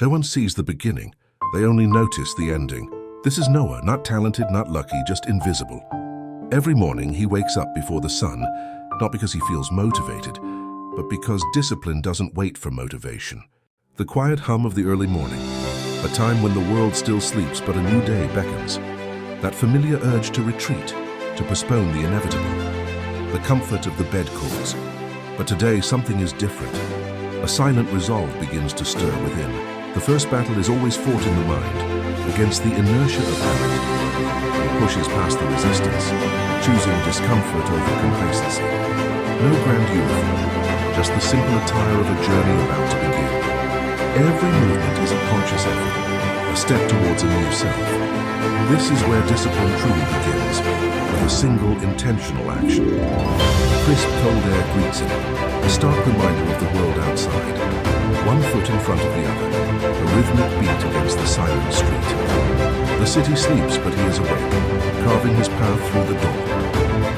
No one sees the beginning. They only notice the ending. This is Noah, not talented, not lucky, just invisible. Every morning he wakes up before the sun, not because he feels motivated, but because discipline doesn't wait for motivation. The quiet hum of the early morning, a time when the world still sleeps but a new day beckons. That familiar urge to retreat, to postpone the inevitable. The comfort of the bed calls. But today something is different. A silent resolve begins to stir within. The first battle is always fought in the mind, against the inertia of habit. He pushes past the resistance, choosing discomfort over complacency. No grand uniform, just the simple attire of a journey about to begin. Every movement is a conscious effort, a step towards a new self. This is where discipline truly begins, with a single intentional action. The crisp cold air greets him, a stark reminder of the world outside. One foot in front of the other, a rhythmic beat against the silent street. The city sleeps, but he is awake, carving his path through the dawn.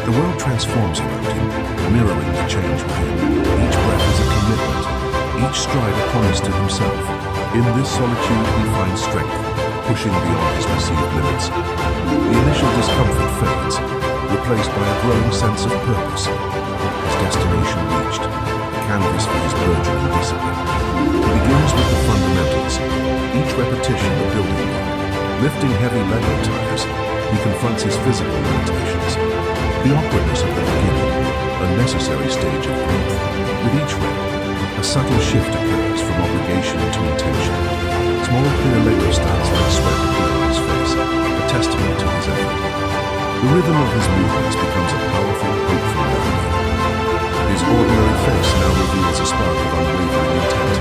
The world transforms around him, mirroring the change within. Each breath is a commitment, each stride a promise to himself. In this solitude he finds strength, pushing beyond his perceived limits. The initial discomfort fades, replaced by a growing sense of purpose. His destination reached, a canvas for his burgeoning discipline. He begins with the fundamentals, each repetition a building block. Lifting heavy Lego tires, he confronts his physical limitations. The awkwardness of the beginning, a necessary stage of growth. With each rep, a subtle shift occurs from obligation to intention. Small clear Lego stars like sweat appear on his face, a testament to his effort. The rhythm of his movements becomes a powerful, hopeful melody. His ordinary face now reveals a spark of unwavering intent.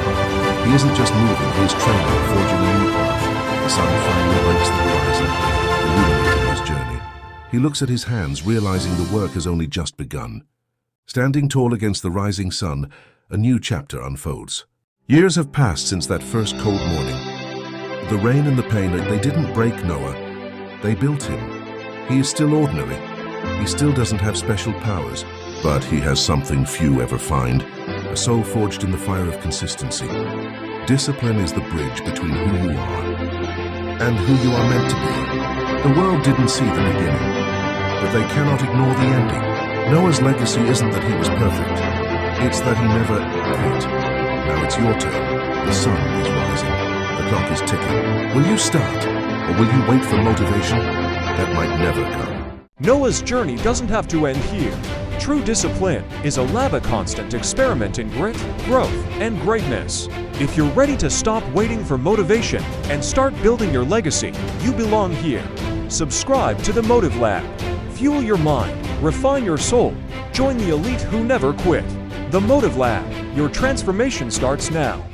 He isn't just moving, he is training, forging a new path. The sun finally breaks the horizon, illuminating his journey. He looks at his hands, realizing the work has only just begun. Standing tall against the rising sun, a new chapter unfolds. Years have passed since that first cold morning. The rain and the pain, they didn't break Noah. They built him. He is still ordinary. He still doesn't have special powers. But he has something few ever find, a soul forged in the fire of consistency. Discipline is the bridge between who you are and who you are meant to be. The world didn't see the beginning, but they cannot ignore the ending. Noah's legacy isn't that he was perfect. It's that he never quit. Now it's your turn. The sun is rising. The clock is ticking. Will you start, or will you wait for motivation? That might never come. Noah's journey doesn't have to end here. True discipline is a lab constant experiment in grit, growth, and greatness. If you're ready to stop waiting for motivation and start building your legacy, you belong here. Subscribe to the Motive Lab. Fuel your mind, refine your soul, join the elite who never quit. The Motive Lab, your transformation starts now.